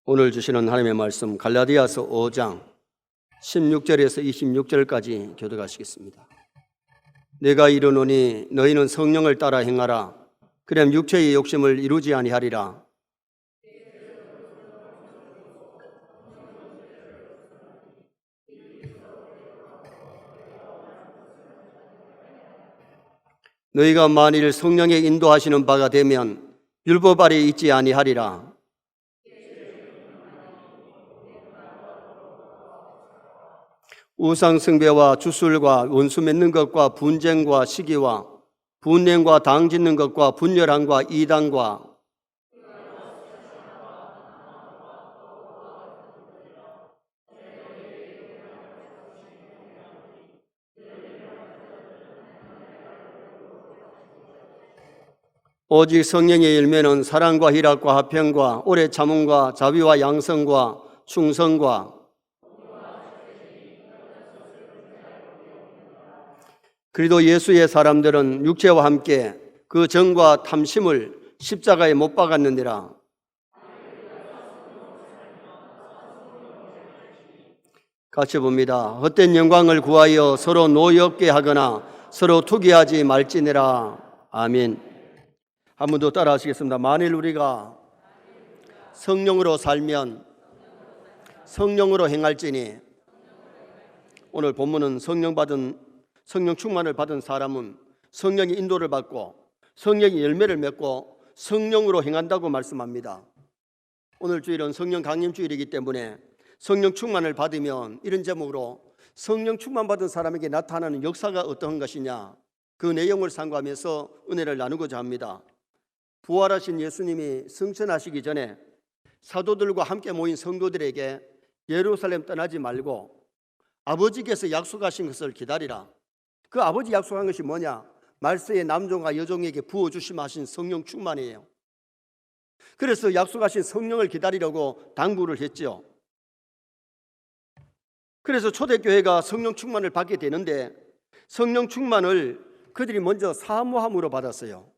오늘 주시는 하나님의 말씀 갈라디아서 5장 16절에서 26절까지 교독하시겠습니다. 내가 이르노니 너희는 성령을 따라 행하라. 그럼 육체의 욕심을 이루지 아니하리라. 너희가 만일 성령의 인도하시는 바가 되면 율법 아래 있지 아니하리라. 우상 숭배와 주술과 원수 맺는 것과 분쟁과 시기와 분냄과 당 짓는 것과 분열함과 이단과 오직 성령의 열매는 사랑과 희락과 화평과 오래 참음과 자비와 양성과 충성과 그리도 예수의 사람들은 육체와 함께 그 정과 탐심을 십자가에 못 박았느니라. 같이 봅니다. 헛된 영광을 구하여 서로 노엽게 하거나 서로 투기하지 말지니라. 아멘. 한 번 더 따라 하시겠습니다. 만일 우리가 성령으로 살면 성령으로 행할지니. 오늘 본문은 성령 충만을 받은 사람은 성령의 인도를 받고 성령의 열매를 맺고 성령으로 행한다고 말씀합니다. 오늘 주일은 성령 강림 주일이기 때문에 성령 충만을 받으면 이런 제목으로 성령 충만 받은 사람에게 나타나는 역사가 어떠한 것이냐, 그 내용을 상고하면서 은혜를 나누고자 합니다. 부활하신 예수님이 승천하시기 전에 사도들과 함께 모인 성도들에게 예루살렘 떠나지 말고 아버지께서 약속하신 것을 기다리라. 그 아버지 약속한 것이 뭐냐? 말세의 남종과 여종에게 부어주시마 하신 성령 충만이에요. 그래서 약속하신 성령을 기다리려고 당부를 했죠. 그래서 초대교회가 성령 충만을 받게 되는데 성령 충만을 그들이 먼저 사모함으로 받았어요.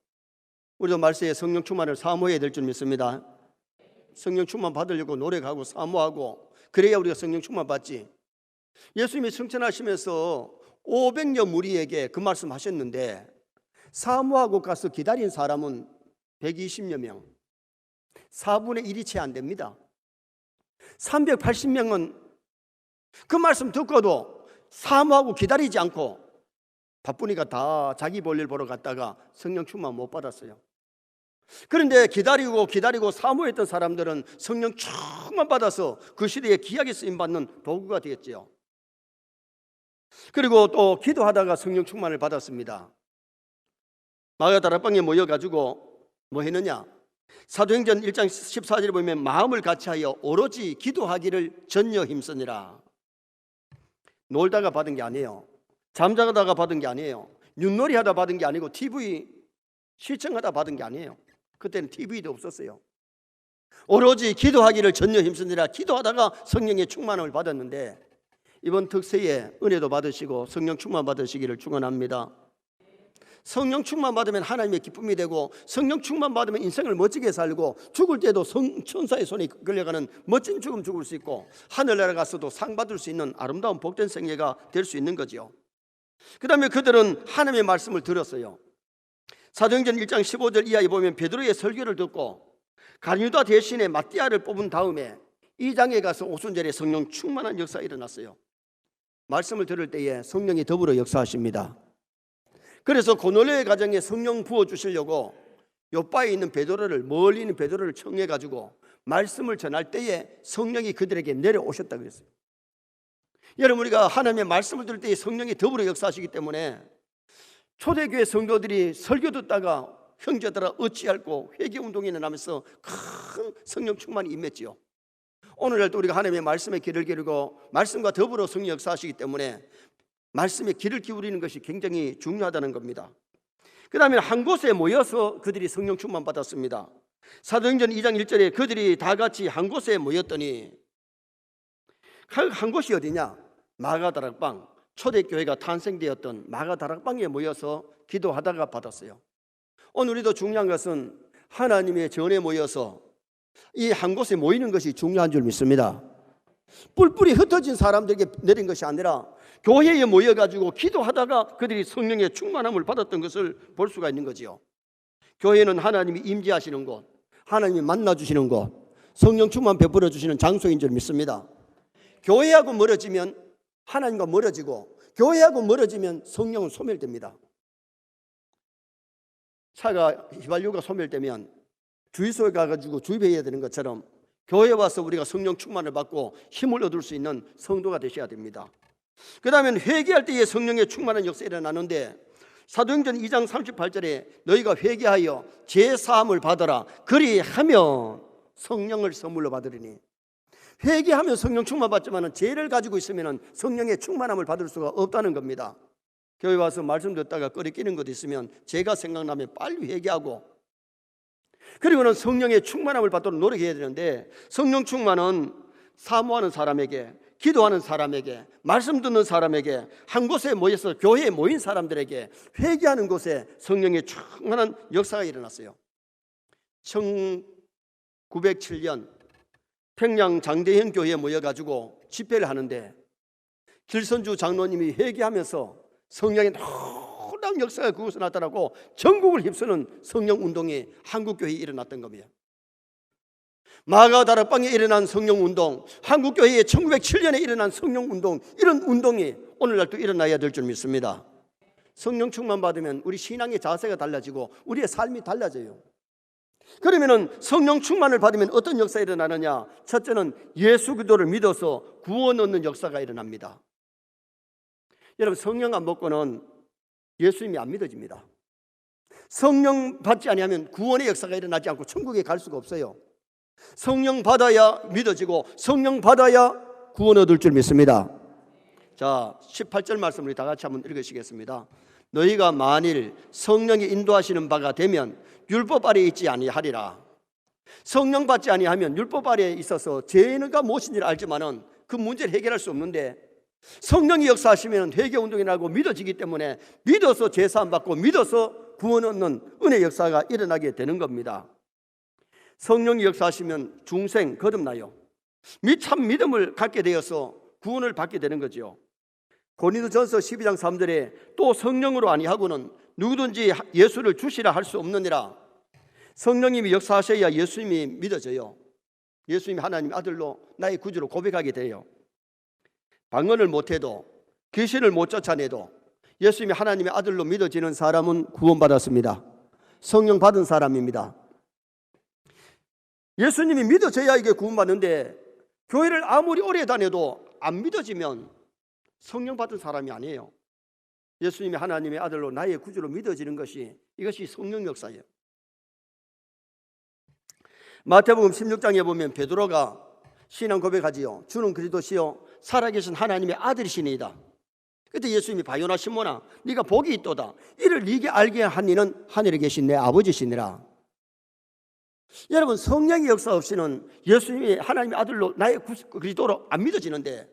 우리도 말세에 성령 충만을 사모해야 될 줄 믿습니다. 성령 충만 받으려고 노력하고 사모하고 그래야 우리가 성령 충만 받지. 예수님이 승천하시면서 500여 무리에게 그 말씀 하셨는데 사모하고 가서 기다린 사람은 120여 명, 4분의 1이 채 안 됩니다. 380명은 그 말씀 듣고도 사모하고 기다리지 않고 바쁘니까 다 자기 볼일 보러 갔다가 성령 충만 못 받았어요. 그런데 기다리고 사모했던 사람들은 성령 충만 받아서 그 시대에 귀하게 쓰임받는 도구가 되었죠. 그리고 또 기도하다가 성령 충만을 받았습니다. 마가다락방에 모여가지고 뭐 했느냐? 사도행전 1장 14절에 보면 마음을 같이하여 오로지 기도하기를 전혀 힘쓰니라. 놀다가 받은 게 아니에요. 잠자다가 받은 게 아니에요. 윷놀이 하다 받은 게 아니고 TV 시청하다 받은 게 아니에요. 그때는 TV도 없었어요. 오로지 기도하기를 전혀 힘쓰니라. 기도하다가 성령의 충만을 받았는데 이번 특세에 은혜도 받으시고 성령 충만 받으시기를 축원합니다. 성령 충만 받으면 하나님의 기쁨이 되고 성령 충만 받으면 인생을 멋지게 살고 죽을 때도 천사의 손에 끌려가는 멋진 죽음 죽을 수 있고 하늘나라 가서도 상 받을 수 있는 아름다운 복된 생애가 될 수 있는 거죠. 그 다음에 그들은 하나님의 말씀을 들었어요. 사도행전 1장 15절 이하에 보면 베드로의 설교를 듣고 가룟유다 대신에 마띠아를 뽑은 다음에 2장에 가서 오순절에 성령 충만한 역사가 일어났어요. 말씀을 들을 때에 성령이 더불어 역사하십니다. 그래서 고넬료의 가정에 성령 부어주시려고 요바에 있는 베드로를, 멀리 있는 베드로를 청해가지고 말씀을 전할 때에 성령이 그들에게 내려오셨다 그랬어요. 여러분, 우리가 하나님의 말씀을 들을 때에 성령이 더불어 역사하시기 때문에 초대교회 성도들이 설교 듣다가 형제들아 어찌할꼬 회개운동이 일어나면서 큰 성령 충만이 임했지요. 오늘날도 우리가 하나님의 말씀에 귀를 기울이고 말씀과 더불어 성령 역사하시기 때문에 말씀에 귀를 기울이는 것이 굉장히 중요하다는 겁니다. 그 다음에 한 곳에 모여서 그들이 성령 충만 받았습니다. 사도행전 2장 1절에 그들이 다 같이 한 곳에 모였더니 한 곳이 어디냐? 마가다락방, 초대교회가 탄생되었던 마가다락방에 모여서 기도하다가 받았어요. 오늘 우리도 중요한 것은 하나님의 전에 모여서 이 한 곳에 모이는 것이 중요한 줄 믿습니다. 뿔뿔이 흩어진 사람들에게 내린 것이 아니라 교회에 모여가지고 기도하다가 그들이 성령의 충만함을 받았던 것을 볼 수가 있는 거지요. 교회는 하나님이 임재하시는 곳, 하나님이 만나주시는 곳, 성령 충만 베풀어 주시는 장소인 줄 믿습니다. 교회하고 멀어지면 하나님과 멀어지고, 교회하고 멀어지면 성령은 소멸됩니다. 차가 휘발유가 소멸되면 주유소에 가가지고 주입해야 되는 것처럼 교회에 와서 우리가 성령 충만을 받고 힘을 얻을 수 있는 성도가 되셔야 됩니다. 그 다음에 회개할 때에 성령의 충만한 역사가 일어나는데, 사도행전 2장 38절에 너희가 회개하여 죄사함을 받아라 그리하면 성령을 선물로 받으리니, 회개하면 성령 충만 받지만 죄를 가지고 있으면 성령의 충만함을 받을 수가 없다는 겁니다. 교회 와서 말씀 듣다가 꺼리끼는 것 있으면 죄가 생각나면 빨리 회개하고, 그리고는 성령의 충만함을 받도록 노력해야 되는데, 성령 충만은 사모하는 사람에게, 기도하는 사람에게, 말씀 듣는 사람에게, 한 곳에 모여서 교회에 모인 사람들에게, 회개하는 곳에 성령의 충만한 역사가 일어났어요. 1907년 평양 장대현 교회에 모여가지고 집회를 하는데, 길선주 장로님이 회개하면서 성령의 놀라운 역사가 그곳에 나타나고 전국을 휩쓰는 성령운동이 한국교회에 일어났던 겁니다. 마가다락방에 일어난 성령운동, 한국교회에 1907년에 일어난 성령운동, 이런 운동이 오늘날 또 일어나야 될 줄 믿습니다. 성령 충만 받으면 우리 신앙의 자세가 달라지고 우리의 삶이 달라져요. 그러면 성령 충만을 받으면 어떤 역사가 일어나느냐? 첫째는 예수 그리스도를 믿어서 구원 얻는 역사가 일어납니다. 여러분, 성령 안 받고는 예수님이 안 믿어집니다. 성령 받지 아니하면 구원의 역사가 일어나지 않고 천국에 갈 수가 없어요. 성령 받아야 믿어지고 성령 받아야 구원 얻을 줄 믿습니다. 자, 18절 말씀 우리 다 같이 한번 읽으시겠습니다. 너희가 만일 성령이 인도하시는 바가 되면 율법 아래에 있지 아니하리라. 성령 받지 아니하면 율법 아래에 있어서 죄가 무엇인지를 알지만은 그 문제를 해결할 수 없는데, 성령이 역사하시면 회개운동이 나고 믿어지기 때문에 믿어서 죄사함 받고 믿어서 구원 얻는 은혜 역사가 일어나게 되는 겁니다. 성령이 역사하시면 중생 거듭나요. 참 믿음을 갖게 되어서 구원을 받게 되는 거죠. 고린도전서 12장 3절에 또 성령으로 아니하고는 누구든지 예수를 주시라 할 수 없느니라. 성령님이 역사하셔야 예수님이 믿어져요. 예수님이 하나님의 아들로 나의 구주로 고백하게 돼요. 방언을 못해도, 귀신을 못 쫓아내도 예수님이 하나님의 아들로 믿어지는 사람은 구원받았습니다. 성령 받은 사람입니다. 예수님이 믿어져야 이게 구원받는데, 교회를 아무리 오래 다녀도 안 믿어지면 성령 받은 사람이 아니에요. 예수님이 하나님의 아들로 나의 구주로 믿어지는 것이, 이것이 성령 역사예요. 마태복음 16장에 보면 베드로가 신앙 고백하지요. 주는 그리스도시요 살아계신 하나님의 아들이시니이다. 그때 예수님이 바요나 시몬아 네가 복이 있도다. 이를 네게 알게 한 이는 하늘에 계신 내 아버지시니라. 여러분, 성령의 역사 없이는 예수님이 하나님의 아들로 나의 그리스도로 안 믿어지는데,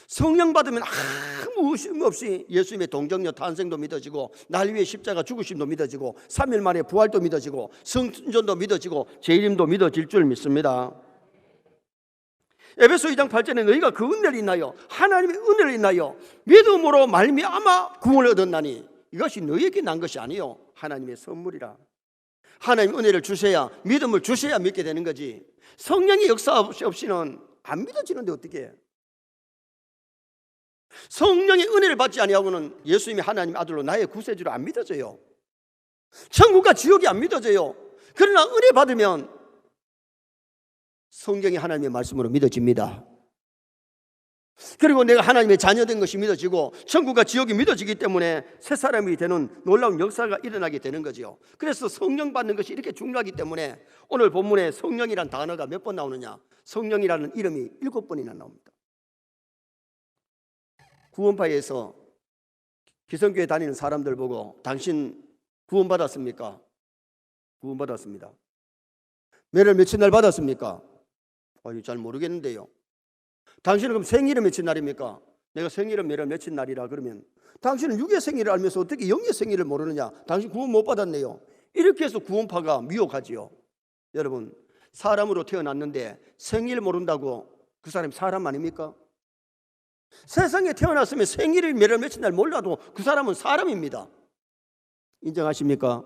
성령 받으면 아무 의심 없이 예수님의 동정녀 탄생도 믿어지고, 날 위해 십자가 죽으심도 믿어지고, 3일 만에 부활도 믿어지고, 성전도 믿어지고, 재림도 믿어질 줄 믿습니다. 에베소 2장 8절에 너희가 그 은혜를 인하여, 하나님의 은혜를 인하여 믿음으로 말미암아 구원을 얻었나니 이것이 너희에게 난 것이 아니요 하나님의 선물이라. 하나님 은혜를 주셔야, 믿음을 주셔야 믿게 되는 거지, 성령의 역사 없이는 안 믿어지는데 어떻게 해? 성령의 은혜를 받지 아니하고는 예수님이 하나님의 아들로 나의 구세주로 안 믿어져요. 천국과 지옥이 안 믿어져요. 그러나 은혜 받으면 성경이 하나님의 말씀으로 믿어집니다. 그리고 내가 하나님의 자녀된 것이 믿어지고 천국과 지옥이 믿어지기 때문에 새 사람이 되는 놀라운 역사가 일어나게 되는 거죠. 그래서 성령 받는 것이 이렇게 중요하기 때문에 오늘 본문에 성령이란 단어가 몇 번 나오느냐? 성령이라는 이름이 7번이나 나옵니다. 구원파에서 기성교회 다니는 사람들 보고 당신 구원받았습니까? 구원받았습니다. 매를 며칠 날 받았습니까? 잘 모르겠는데요. 당신은 그럼 생일은 며칠 날입니까? 내가 생일은 매월 며칠 날이라 그러면 당신은 육의 생일을 알면서 어떻게 영의 생일을 모르느냐? 당신 구원 못 받았네요. 이렇게 해서 구원파가 미혹하지요. 여러분, 사람으로 태어났는데 생일 모른다고 그 사람이 사람 아닙니까? 세상에 태어났으면 생일을 몇월 며칠 날 몰라도 그 사람은 사람입니다. 인정하십니까?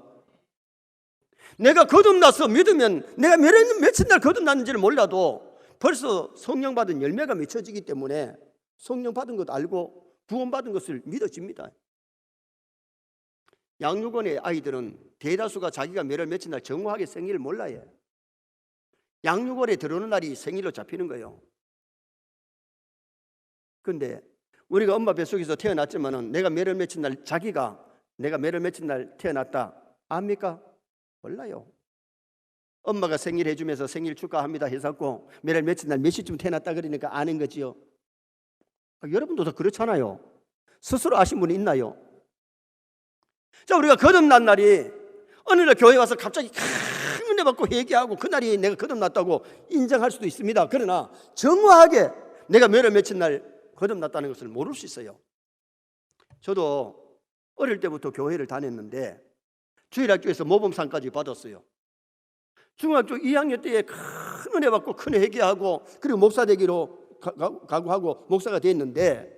내가 거듭나서 믿으면 내가 몇월 며칠 날 거듭났는지를 몰라도 벌써 성령 받은 열매가 맺혀지기 때문에 성령 받은 것 알고 구원 받은 것을 믿어집니다. 양육원의 아이들은 대다수가 자기가 몇월 며칠 날 정확하게 생일을 몰라요. 양육원에 들어오는 날이 생일로 잡히는 거예요. 그런데 우리가 엄마 뱃속에서 태어났지만은 내가 몇월 며칠 날 자기가 내가 몇월 며칠 날 태어났다 압니까? 몰라요. 엄마가 생일 해주면서 생일 축하합니다 해서고 몇월 며칠 날 몇 시쯤 태어났다 그러니까 아는 거지요. 여러분도 다 그렇잖아요. 스스로 아신 분이 있나요? 자, 우리가 거듭난 날이 어느 날 교회 와서 갑자기 큰 은혜 받고 회개하고 그날이 내가 거듭났다고 인정할 수도 있습니다. 그러나 정확하게 내가 몇월 며칠 날 거듭났다는 것을 모를 수 있어요. 저도 어릴 때부터 교회를 다녔는데 주일학교에서 모범상까지 받았어요. 중학교 2학년 때에 큰 은혜 받고 큰 회개하고 그리고 목사 되기로 각오하고 목사가 됐는데,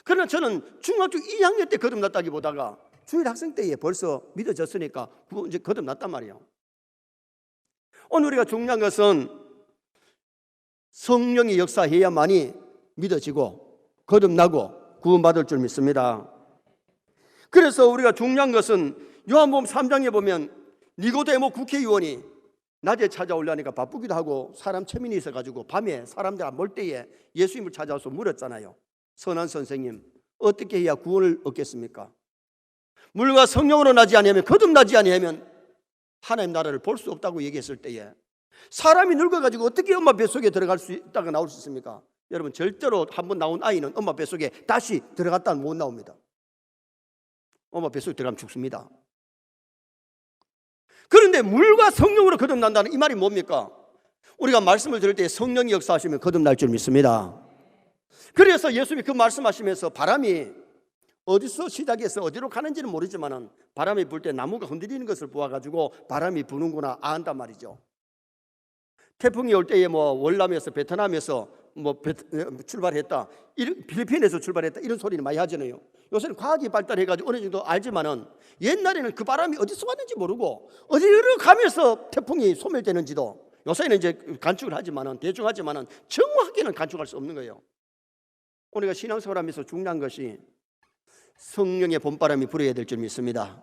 그러나 저는 중학교 2학년 때 거듭났다기보다가 주일학생 때에 벌써 믿어졌으니까 이제 거듭났단 말이에요. 오늘 우리가 중요한 것은 성령이 역사해야만이 믿어지고 거듭나고 구원받을 줄 믿습니다. 그래서 우리가 중요한 것은 요한복음 3장에 보면 니고데모 국회의원이 낮에 찾아오려니까 바쁘기도 하고 사람 체민이 있어가지고 밤에 사람들 안 볼 때에 예수님을 찾아와서 물었잖아요. 선한 선생님, 어떻게 해야 구원을 얻겠습니까? 물과 성령으로 나지 아니하면, 거듭나지 아니하면 하나님 나라를 볼 수 없다고 얘기했을 때에 사람이 늙어가지고 어떻게 엄마 뱃속에 들어갈 수 있다가 나올 수 있습니까? 여러분, 절대로 한번 나온 아이는 엄마 뱃속에 다시 들어갔다 못 나옵니다. 엄마 뱃속에 들어가면 죽습니다. 그런데 물과 성령으로 거듭난다는 이 말이 뭡니까? 우리가 말씀을 들을 때 성령이 역사하시면 거듭날 줄 믿습니다. 그래서 예수님이 그 말씀하시면서 바람이 어디서 시작해서 어디로 가는지는 모르지만 바람이 불 때 나무가 흔들리는 것을 보아가지고 바람이 부는구나 안단 말이죠. 태풍이 올 때에 월남에서 베트남에서 출발했다, 필리핀에서 출발했다 이런 소리는 많이 하잖아요. 요새는 과학이 발달해가지고 어느 정도 알지만은 옛날에는 그 바람이 어디서 왔는지 모르고 어디로 가면서 태풍이 소멸되는지도 요새는 이제 관측을 하지만은 대충 하지만은 정확하게는 관측할 수 없는 거예요. 우리가 신앙생활 하면서 중요한 것이 성령의 봄바람이 불어야 될 줄 믿습니다.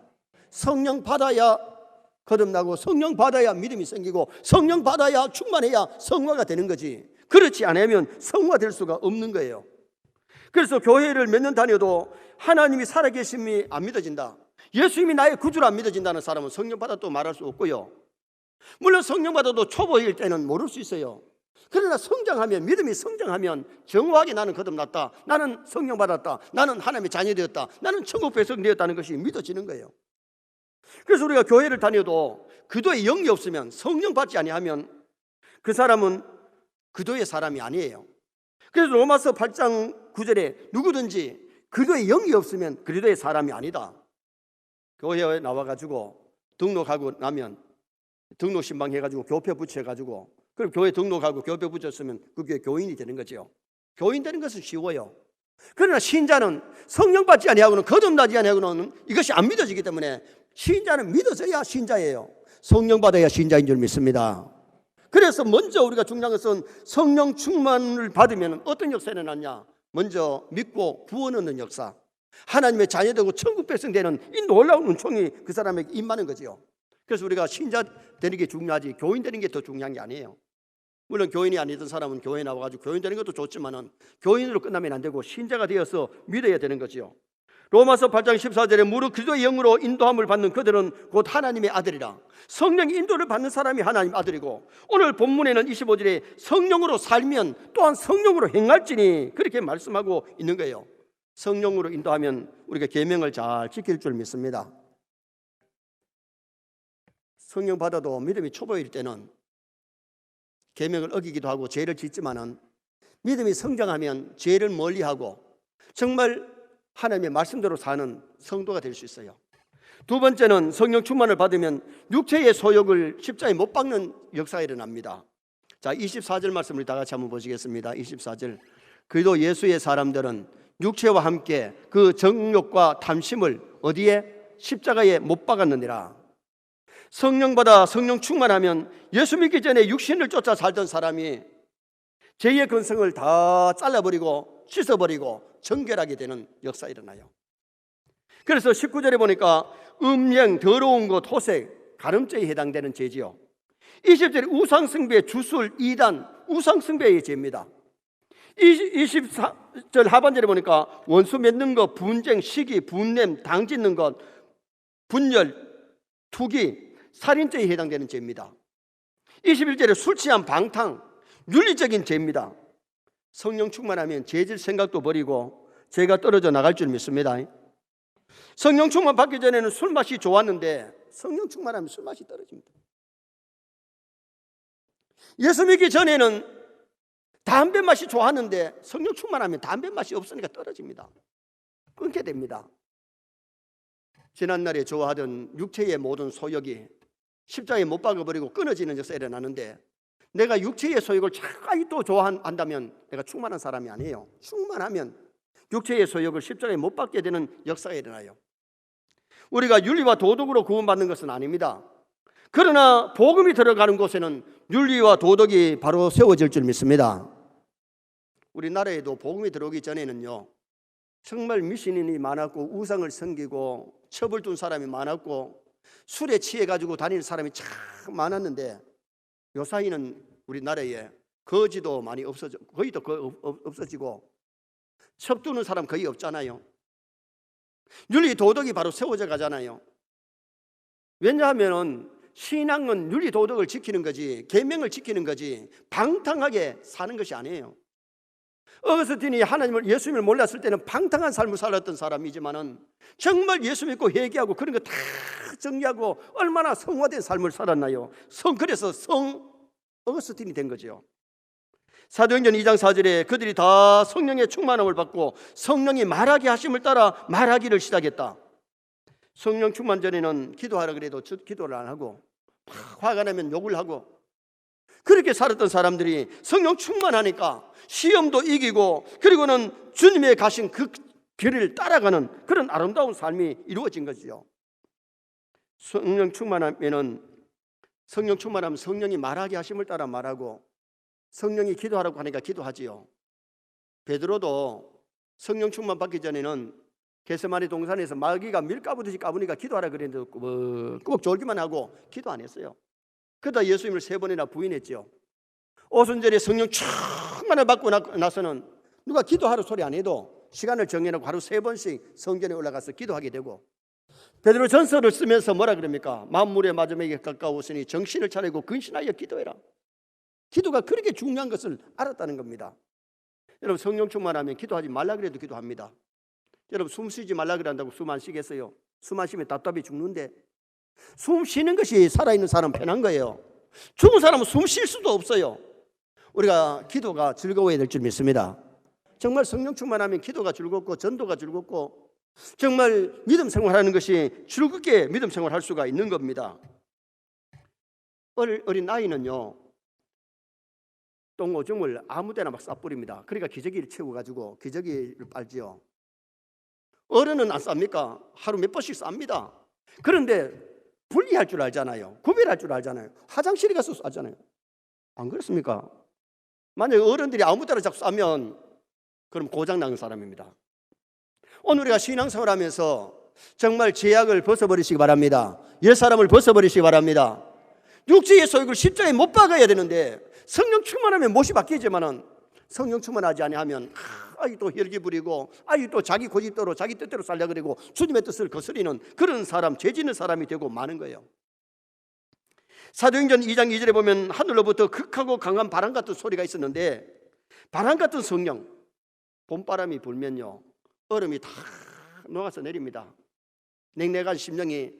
성령 받아야 거듭나고 성령 받아야 믿음이 생기고 성령 받아야 충만해야 성화가 되는 거지, 그렇지 않으면 성화될 수가 없는 거예요. 그래서 교회를 몇 년 다녀도 하나님이 살아계심이 안 믿어진다, 예수님이 나의 구주로 안 믿어진다는 사람은 성령 받았다고 말할 수 없고요. 물론 성령 받아도 초보일 때는 모를 수 있어요. 그러나 성장하면, 믿음이 성장하면 정확하게 나는 거듭났다, 나는 성령 받았다, 나는 하나님의 자녀 되었다, 나는 천국 백성 되었다는 것이 믿어지는 거예요. 그래서 우리가 교회를 다녀도 그도에 영이 없으면, 성령 받지 아니하면 그 사람은 그도의 사람이 아니에요. 그래서 로마서 8장 9절에 누구든지 그도에 영이 없으면 그도의 사람이 아니다. 교회에 나와가지고 등록하고 나면 등록 신방 해가지고 교표 붙여가지고 그럼 교회 등록하고 교표 붙였으면 그 교회 교인이 되는 거죠. 교인 되는 것은 쉬워요. 그러나 신자는 성령 받지 아니하고는, 거듭나지 아니하고는 이것이 안 믿어지기 때문에 신자는 믿어져야 신자예요. 성령 받아야 신자인 줄 믿습니다. 그래서 먼저 우리가 중요한 것은 성령 충만을 받으면 어떤 역사가 일어나냐, 먼저 믿고 구원 얻는 역사, 하나님의 자녀되고 천국 백성 되는 이 놀라운 은총이 그 사람에게 임하는 거죠. 그래서 우리가 신자 되는 게 중요하지 교인 되는 게 더 중요한 게 아니에요. 물론 교인이 아니던 사람은 교회에 나와가지고 교인 되는 것도 좋지만은 교인으로 끝나면 안 되고 신자가 되어서 믿어야 되는 거죠. 로마서 8장 14절에 무릇 그리스도의 영으로 인도함을 받는 그들은 곧 하나님의 아들이라. 성령의 인도를 받는 사람이 하나님 아들이고, 오늘 본문에는 25절에 성령으로 살면 또한 성령으로 행할지니 그렇게 말씀하고 있는 거예요. 성령으로 인도하면 우리가 계명을 잘 지킬 줄 믿습니다. 성령 받아도 믿음이 초보일 때는 계명을 어기기도 하고 죄를 짓지만은 믿음이 성장하면 죄를 멀리하고 정말 하나님의 말씀대로 사는 성도가 될 수 있어요. 두 번째는 성령 충만을 받으면 육체의 소욕을 십자가에 못 박는 역사가 일어납니다. 자, 24절 말씀을 다 같이 한번 보시겠습니다. 24절. 그래도 예수의 사람들은 육체와 함께 그 정욕과 탐심을 어디에? 십자가에 못 박았느니라. 성령 받아 성령 충만하면 예수 믿기 전에 육신을 쫓아 살던 사람이 죄의 근성을 다 잘라버리고 씻어버리고 정결하게 되는 역사가 일어나요. 그래서 19절에 보니까 음행, 더러운 것, 호색, 가늠죄에 해당되는 죄지요. 20절에 우상숭배, 주술, 이단, 우상숭배의 죄입니다. 24절 하반절에 보니까 원수 맺는 것, 분쟁, 시기, 분냄, 당 짓는 것, 분열, 투기, 살인죄에 해당되는 죄입니다. 21절에 술 취한 방탕, 윤리적인 죄입니다. 성령 충만하면 죄질 생각도 버리고 죄가 떨어져 나갈 줄 믿습니다. 성령 충만 받기 전에는 술 맛이 좋았는데 성령 충만하면 술 맛이 떨어집니다. 예수 믿기 전에는 담배 맛이 좋았는데 성령 충만하면 담배 맛이 없으니까 떨어집니다. 끊게 됩니다. 지난날에 좋아하던 육체의 모든 소욕이 십자가에 못 박아버리고 끊어지는 역사가 일어나는데 내가 육체의 소욕을 아직도 좋아한다면 내가 충만한 사람이 아니에요. 충만하면 육체의 소욕을 십자가에 못 박게 되는 역사가 일어나요. 우리가 윤리와 도덕으로 구원받는 것은 아닙니다. 그러나 복음이 들어가는 곳에는 윤리와 도덕이 바로 세워질 줄 믿습니다. 우리나라에도 복음이 들어오기 전에는요, 정말 미신인이 많았고 우상을 섬기고 첩을 둔 사람이 많았고 술에 취해가지고 다니는 사람이 참 많았는데 요사이는 우리나라에 거지도 많이 거의 없어지고 첩 두는 사람 거의 없잖아요. 윤리 도덕이 바로 세워져 가잖아요. 왜냐하면 신앙은 윤리 도덕을 지키는 거지 계명을 지키는 거지 방탕하게 사는 것이 아니에요. 어거스틴이 하나님을 예수님을 몰랐을 때는 방탕한 삶을 살았던 사람이지만은 정말 예수 믿고 회개하고 그런 거 다 정리하고 얼마나 성화된 삶을 살았나요? 그래서 어거스틴이 된 거죠. 사도행전 2장 4절에 그들이 다 성령의 충만함을 받고 성령이 말하게 하심을 따라 말하기를 시작했다. 성령 충만 전에는 기도하라 그래도 기도를 안 하고 화가 나면 욕을 하고 그렇게 살았던 사람들이 성령 충만하니까 시험도 이기고 그리고는 주님의 가신 그 길을 따라가는 그런 아름다운 삶이 이루어진 거죠. 성령 충만하면 성령이 말하게 하심을 따라 말하고 성령이 기도하라고 하니까 기도하지요. 베드로도 성령 충만 받기 전에는 겟세마네 동산에서 마귀가 밀 까부듯이 까부니까 기도하라 그랬는데 꼭 졸기만 하고 기도 안 했어요. 그러다 예수님을 3번이나 부인했죠. 오순절에 성령 충만을 받고 나서는 누가 기도하라 소리 안 해도 시간을 정해놓고 하루 3번씩 성전에 올라가서 기도하게 되고 베드로 전서를 쓰면서 뭐라 그럽니까? 만물의 마지막에 가까웠으니 정신을 차리고 근신하여 기도해라. 기도가 그렇게 중요한 것을 알았다는 겁니다. 여러분 성령 충만하면 기도하지 말라 그래도 기도합니다. 여러분 숨 쉬지 말라 그런다고 숨 안 쉬겠어요? 숨 안 쉬면 답답해 죽는데 숨 쉬는 것이 살아있는 사람은 편한 거예요. 죽은 사람은 숨 쉴 수도 없어요. 우리가 기도가 즐거워야 될 줄 믿습니다. 정말 성령 충만하면 기도가 즐겁고 전도가 즐겁고 정말 믿음 생활하는 것이 즐겁게 믿음 생활할 수가 있는 겁니다. 어린 아이는요 똥오줌을 아무데나 막 싸뿌립니다. 그러니까 기저귀를 채워가지고 기저귀를 빨지요. 어른은 안 쌉니까? 하루 몇 번씩 쌉니다. 그런데 분리할 줄 알잖아요. 구별할 줄 알잖아요. 화장실에 가서 싸잖아요. 안 그렇습니까? 만약에 어른들이 아무 데나 자꾸 싸면 그럼 고장나는 사람입니다. 오늘 우리가 신앙생활하면서 정말 죄악을 벗어버리시기 바랍니다. 옛사람을 벗어버리시기 바랍니다. 육체의 소욕을 십자가에 못 박아야 되는데 성령 충만하면 못이 바뀌지만은 성령 충만하지 아니하면 아직도 혈기 부리고 아직도 자기 고집대로 자기 뜻대로 살려 그러고 주님의 뜻을 거스리는 그런 사람, 죄 짓는 사람이 되고 마는 거예요. 사도행전 2장 2절에 보면 하늘로부터 극하고 강한 바람 같은 소리가 있었는데 바람 같은 성령, 봄바람이 불면요 얼음이 다 녹아서 내립니다. 냉랭한 심령이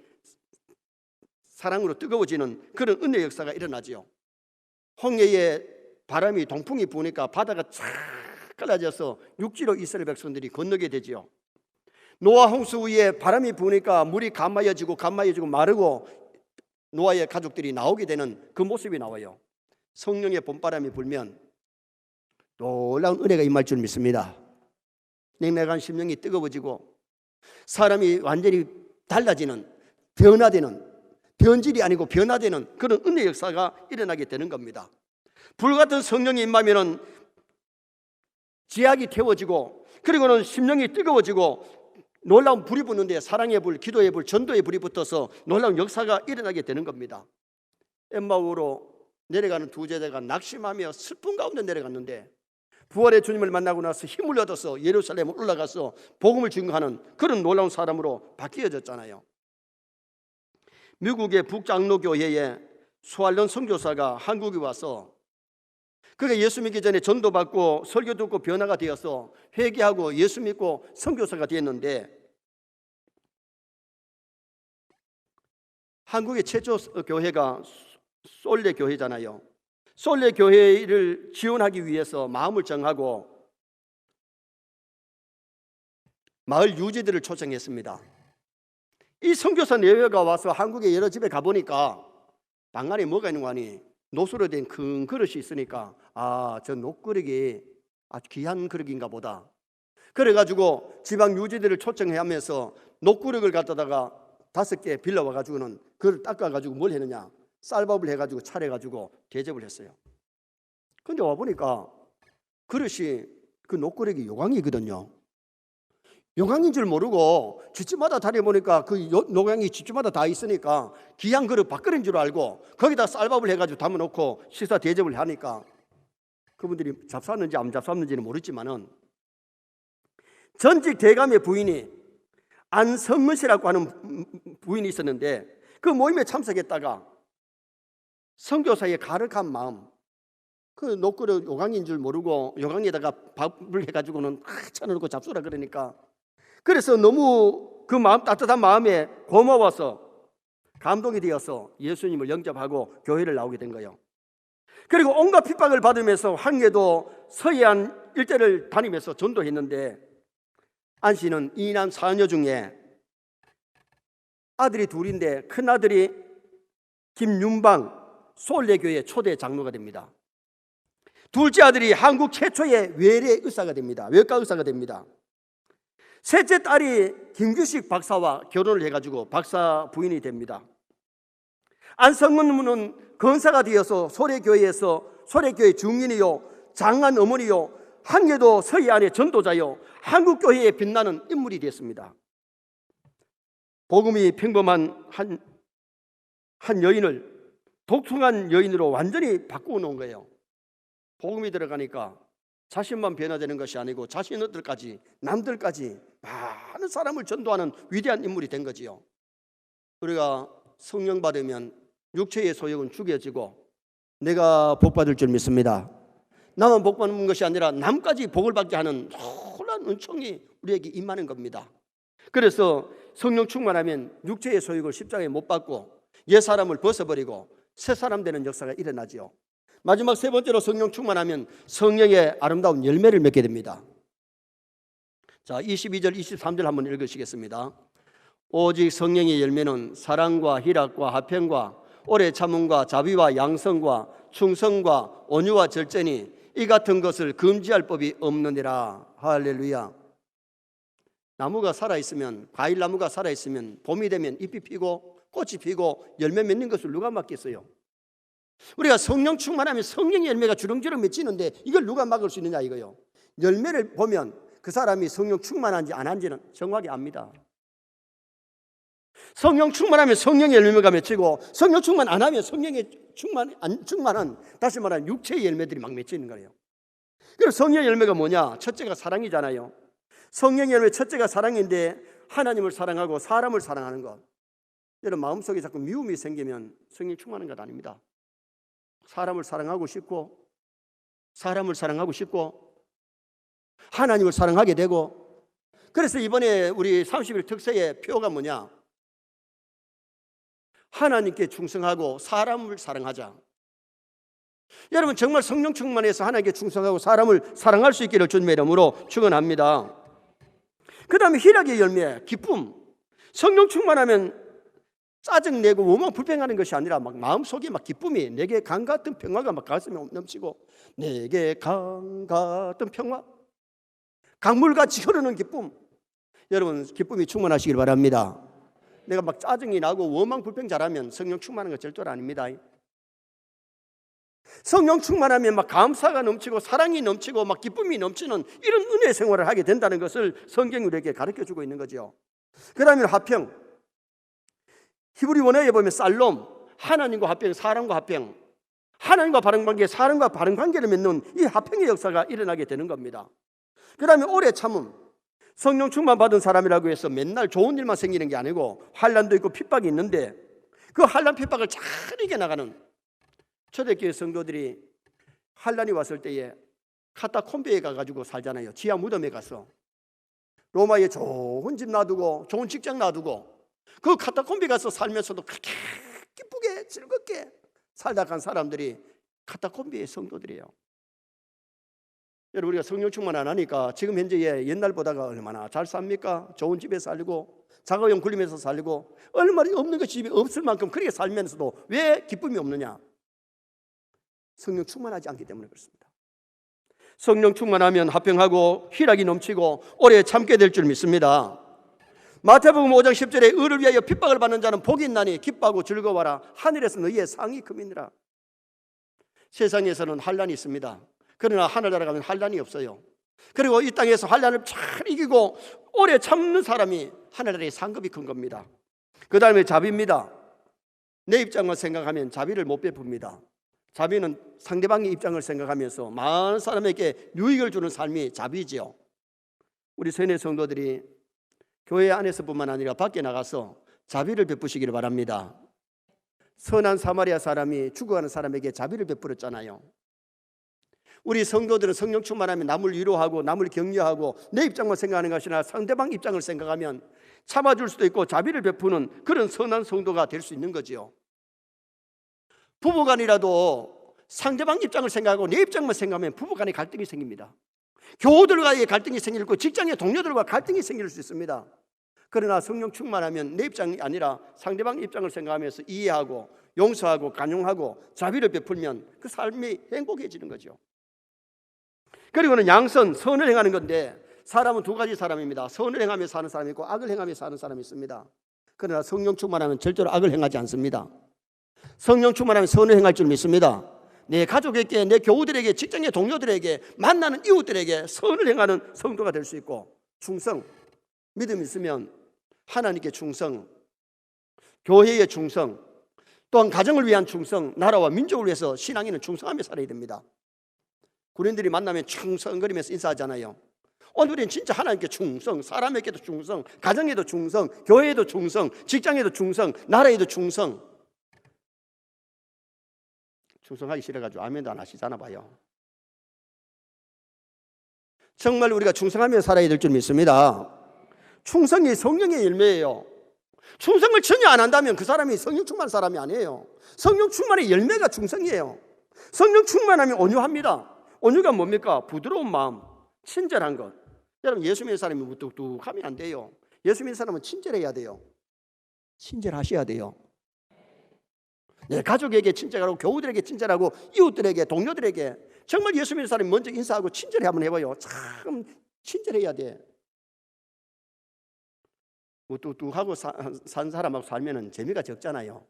사랑으로 뜨거워지는 그런 은혜 역사가 일어나죠. 홍해에 바람이 동풍이 부니까 바다가 쫙 갈라져서 육지로 이스라엘 백성들이 건너게 되지요. 노아 홍수 위에 바람이 부니까 물이 감마여지고 마르고 노아의 가족들이 나오게 되는 그 모습이 나와요. 성령의 봄바람이 불면 놀라운 은혜가 임할 줄 믿습니다. 냉랭한 심령이 뜨거워지고 사람이 완전히 달라지는, 변화되는, 변질이 아니고 변화되는 그런 은혜 역사가 일어나게 되는 겁니다. 불같은 성령이 임하면은 지약이 태워지고, 그리고는 심령이 뜨거워지고 놀라운 불이 붙는데, 사랑의 불, 기도의 불, 전도의 불이 붙어서 놀라운 역사가 일어나게 되는 겁니다. 엠마오로 내려가는 두 제자가 낙심하며 슬픔 가운데 내려갔는데, 부활의 주님을 만나고 나서 힘을 얻어서 예루살렘에 올라가서 복음을 증거하는 그런 놀라운 사람으로 바뀌어졌잖아요. 미국의 북장로교회에 수알런 선교사가 한국에 와서, 그가 예수 믿기 전에 전도받고 설교 듣고 변화가 되어서 회개하고 예수 믿고 선교사가 되었는데, 한국의 최초 교회가 솔레 교회잖아요. 솔레 교회를 지원하기 위해서 마음을 정하고 마을 유지들을 초청했습니다. 이 선교사 내외가 와서 한국의 여러 집에 가보니까 방 안에 뭐가 있는 거 아니? 노수로 된 큰 그릇이 있으니까, 저 녹그릇이 아주 귀한 그릇인가 보다. 그래가지고 지방 유지들을 초청하면서 녹그릇을 갖다가 5개 빌려와가지고는 그걸 닦아가지고 뭘 했느냐? 쌀밥을 해가지고 차려가지고 대접을 했어요. 근데 와보니까 그릇이, 그 녹그릇이 요강이거든요. 요강인 줄 모르고 집집마다 다녀보니까 그 요강이 집집마다 다 있으니까 귀한 그릇 밥그릇인 줄 알고 거기다 쌀밥을 해가지고 담아놓고 식사 대접을 하니까, 그분들이 잡쌌는지 안 잡쌌는지는 모르지만은 전직 대감의 부인이 안성문 씨라고 하는 부인이 있었는데, 그 모임에 참석했다가 선교사의 가득한 마음, 그 녹그릇 요강인 줄 모르고 요강에다가 밥을 해가지고는 쳐놓고 잡수라 그러니까, 그래서 너무 그 마음, 따뜻한 마음에 고마워서 감동이 되어서 예수님을 영접하고 교회를 나오게 된 거예요. 그리고 온갖 핍박을 받으면서 항해도 서해안 일대를 다니면서 전도했는데, 안 씨는 이남 사녀 중에 아들이 둘인데, 큰 아들이 김윤방 솔레교회 초대 장로가 됩니다. 둘째 아들이 한국 최초의 외래 의사가 됩니다. 외과 의사가 됩니다. 셋째 딸이 김규식 박사와 결혼을 해가지고 박사 부인이 됩니다. 안성문은 건사가 되어서 소래교회 중인이요, 장안 어머니요, 항해도 서해안의 전도자요, 한국교회에 빛나는 인물이 되었습니다. 복음이 평범한 한 여인을 독특한 여인으로 완전히 바꾸어 놓은 거예요. 복음이 들어가니까 자신만 변화되는 것이 아니고 자신들까지, 남들까지 많은 사람을 전도하는 위대한 인물이 된 거지요. 우리가 성령 받으면 육체의 소욕은 죽여지고 내가 복 받을 줄 믿습니다. 나만 복 받는 것이 아니라 남까지 복을 받게 하는 놀라운 은총이 우리에게 임하는 겁니다. 그래서 성령 충만하면 육체의 소욕을 십자가에 못 받고 옛 사람을 벗어버리고 새 사람 되는 역사가 일어나지요. 마지막 세 번째로 성령 충만하면 성령의 아름다운 열매를 맺게 됩니다. 자, 22절 23절 한번 읽으시겠습니다. 오직 성령의 열매는 사랑과 희락과 화평과 오래 참음과 자비와 양성과 충성과 온유와 절제니 이 같은 것을 금지할 법이 없느니라. 할렐루야. 나무가 살아있으면, 과일나무가 살아있으면 봄이 되면 잎이 피고 꽃이 피고 열매 맺는 것을 누가 막겠어요? 우리가 성령 충만하면 성령의 열매가 주렁주렁 맺히는데 이걸 누가 막을 수 있느냐 이거요. 열매를 보면 그 사람이 성령 충만한지 안 한지는 정확히 압니다. 성령 충만하면 성령의 열매가 맺히고, 성령 충만 안 하면 성령의 충만한, 다시 말하면 육체의 열매들이 막 맺히는 거예요. 그럼 성령의 열매가 뭐냐? 첫째가 사랑이잖아요. 성령의 열매 첫째가 사랑인데, 하나님을 사랑하고 사람을 사랑하는 것. 여러분 마음속에 자꾸 미움이 생기면 성령 충만한 것 아닙니다. 사람을 사랑하고 싶고 하나님을 사랑하게 되고, 그래서 이번에 우리 30일 특세의 표가 뭐냐? 하나님께 충성하고 사람을 사랑하자. 여러분 정말 성령 충만해서 하나님께 충성하고 사람을 사랑할 수 있기를 주님의 이름으로 축원합니다. 그 다음에 희락의 열매, 기쁨. 성령 충만하면 짜증내고 원망 불평하는 것이 아니라 막 마음속에 막 기쁨이, 내게 강 같은 평화가 막 가슴에 넘치고, 내게 강 같은 평화, 강물같이 흐르는 기쁨. 여러분 기쁨이 충만하시길 바랍니다. 내가 막 짜증이 나고 원망 불평 잘하면 성령 충만한 거 절대로 아닙니다. 성령 충만하면 막 감사가 넘치고 사랑이 넘치고 막 기쁨이 넘치는 이런 은혜 생활을 하게 된다는 것을 성경이 우리에게 가르쳐주고 있는 거죠. 그 다음에 화평. 히브리 원어에 보면 살롬, 하나님과 화평, 사람과 화평, 하나님과 바른 관계, 사람과 바른 관계를 맺는 이 화평의 역사가 일어나게 되는 겁니다. 그 다음에 오래 참음. 성령 충만 받은 사람이라고 해서 맨날 좋은 일만 생기는 게 아니고 환난도 있고 핍박이 있는데 그 환난 핍박을 잘 이겨나가는, 초대교회 성도들이 환난이 왔을 때에 카타콤베에 가가지고 살잖아요. 지하 무덤에 가서 로마에 좋은 집 놔두고 좋은 직장 놔두고 그 카타콤베 가서 살면서도 그렇게 기쁘게 즐겁게 살다 간 사람들이 카타콤베의 성도들이에요. 여러분 우리가 성령 충만 안 하니까 지금 현재 옛날보다가 얼마나 잘 삽니까? 좋은 집에 살고 자가용 굴리면서 살고 얼마나 없는 것 집이 없을 만큼 그렇게 살면서도 왜 기쁨이 없느냐? 성령 충만하지 않기 때문에 그렇습니다. 성령 충만하면 화평하고 희락이 넘치고 오래 참게 될 줄 믿습니다. 마태복음 5장 10절에 의를 위하여 핍박을 받는 자는 복이 있나니 기뻐하고 즐거워하라. 하늘에서 너희의 상이 크미니라. 세상에서는 환난이 있습니다. 그러나 하늘나라 가면 환난이 없어요. 그리고 이 땅에서 환난을 잘 이기고 오래 참는 사람이 하늘나라의 상급이 큰 겁니다. 그 다음에 자비입니다. 내 입장만 생각하면 자비를 못 베풉니다. 자비는 상대방의 입장을 생각하면서 많은 사람에게 유익을 주는 삶이 자비지요. 우리 세뇌 성도들이 교회 안에서뿐만 아니라 밖에 나가서 자비를 베푸시기를 바랍니다. 선한 사마리아 사람이 죽어가는 사람에게 자비를 베풀었잖아요. 우리 성도들은 성령 충만하면 남을 위로하고 남을 격려하고 내 입장만 생각하는 것이 아니라 상대방 입장을 생각하면 참아줄 수도 있고 자비를 베푸는 그런 선한 성도가 될 수 있는 거지요. 부부간이라도 상대방 입장을 생각하고 내 입장만 생각하면 부부간에 갈등이 생깁니다. 교우들과의 갈등이 생길 거고 직장의 동료들과 갈등이 생길 수 있습니다. 그러나 성령 충만하면 내 입장이 아니라 상대방 입장을 생각하면서 이해하고 용서하고 간용하고 자비를 베풀면 그 삶이 행복해지는 거죠. 그리고는 양선, 선을 행하는 건데 사람은 두 가지 사람입니다. 선을 행하며 사는 사람이 있고 악을 행하며 사는 사람이 있습니다. 그러나 성령 충만하면 절대로 악을 행하지 않습니다. 성령 충만하면 선을 행할 줄 믿습니다. 내 가족에게, 내 교우들에게, 직장의 동료들에게, 만나는 이웃들에게 선을 행하는 성도가 될 수 있고, 충성, 믿음이 있으면 하나님께 충성, 교회에 충성, 또한 가정을 위한 충성, 나라와 민족을 위해서 신앙인은 충성하며 살아야 됩니다. 군인들이 만나면 충성거리면서 인사하잖아요. 오늘은 진짜 하나님께 충성, 사람에게도 충성, 가정에도 충성, 교회에도 충성, 직장에도 충성, 나라에도 충성. 충성하기 싫어가지고 아멘도 안 하시잖아 봐요. 정말 우리가 충성하며 살아야 될 줄 믿습니다. 충성이 성령의 열매예요. 충성을 전혀 안 한다면 그 사람이 성령 충만한 사람이 아니에요. 성령 충만의 열매가 충성이에요. 성령 충만하면 온유합니다. 온유가 뭡니까? 부드러운 마음, 친절한 것. 여러분 예수 믿는 사람이 무뚝뚝하면 안 돼요. 예수 믿는 사람은 친절해야 돼요. 친절하셔야 돼요. 내 가족에게 친절하고 교우들에게 친절하고 이웃들에게 동료들에게 정말 예수 믿는 사람이 먼저 인사하고 친절히 한번 해봐요. 참 친절해야 돼. 무뚝뚝하고 산 사람하고 살면 재미가 적잖아요.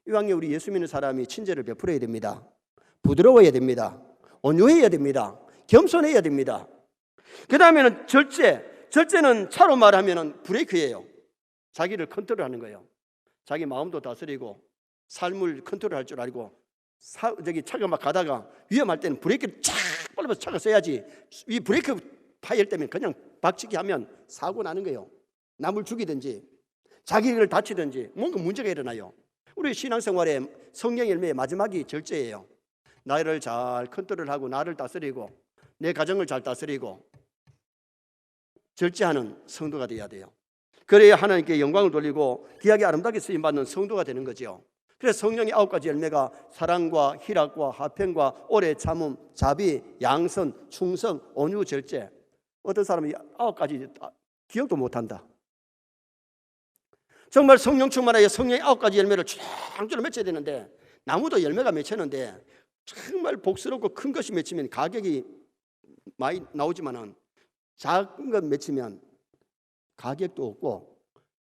이왕에 우리 예수 믿는 사람이 친절을 베풀어야 됩니다. 부드러워야 됩니다. 온유해야 됩니다. 겸손해야 됩니다. 그 다음에는 절제는 차로 말하면 브레이크예요. 자기를 컨트롤하는 거예요. 자기 마음도 다스리고 삶을 컨트롤할 줄 알고 차가 막 가다가 위험할 때는 브레이크를 쫙 밟아서 차가 써야지. 이 브레이크 파열 때문에 그냥 박치기 하면 사고 나는 거예요. 남을 죽이든지 자기를 다치든지 뭔가 문제가 일어나요. 우리 신앙생활의 성령의 열매의 마지막이 절제예요. 나를 잘 컨트롤하고 나를 다스리고 내 가정을 잘 다스리고 절제하는 성도가 되어야 돼요. 그래야 하나님께 영광을 돌리고 귀하게 아름답게 쓰임받는 성도가 되는 거죠. 그래서 성령의 9가지 열매가 사랑과 희락과 화평과 오래 참음, 자비, 양선, 충성, 온유, 절제. 어떤 사람이 9가지 기억도 못한다. 정말 성령 충만하여 성령의 9가지 열매를 주렁주렁 맺혀야 되는데 나무도 열매가 맺혔는데 정말 복스럽고 큰 것이 맺히면 가격이 많이 나오지만은 작은 것 맺히면 가격도 없고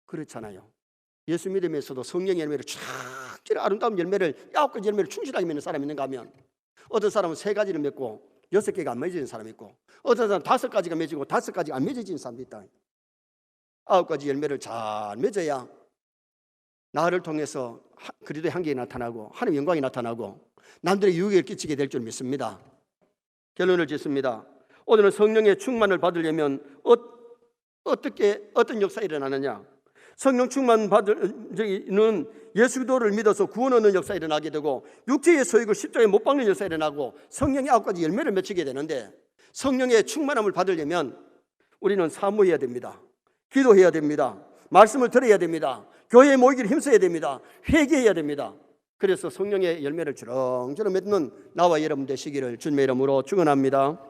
그렇잖아요. 예수 믿음에서도 성령의 열매를 쫙 아름다운 열매를 9가지 열매를 충실하게 맺는 사람이 있는가 하면 어떤 사람은 3가지를 맺고 6개가 안 맺어지는 사람이 있고 어떤 사람은 5가지가 맺히고 5가지가 안 맺어지는 사람도 있다. 9가지 열매를 잘 맺어야 나를 통해서 그리스도의 향기가 나타나고 하나님의 영광이 나타나고 남들의 유익을 끼치게 될 줄 믿습니다. 결론을 짓습니다. 오늘은 성령의 충만을 받으려면 어떤 역사가 일어나느냐? 성령 충만 받는 예수 그리스도를 믿어서 구원 얻는 역사가 일어나게 되고 육체의 소욕을 십자가에 못 박는 역사가 일어나고 성령의 9가지 열매를 맺히게 되는데 성령의 충만함을 받으려면 우리는 사모해야 됩니다. 기도해야 됩니다. 말씀을 들어야 됩니다. 교회에 모이기를 힘써야 됩니다. 회개해야 됩니다. 그래서 성령의 열매를 주렁주렁 맺는 나와 여러분 되시기를 주님의 이름으로 축원합니다.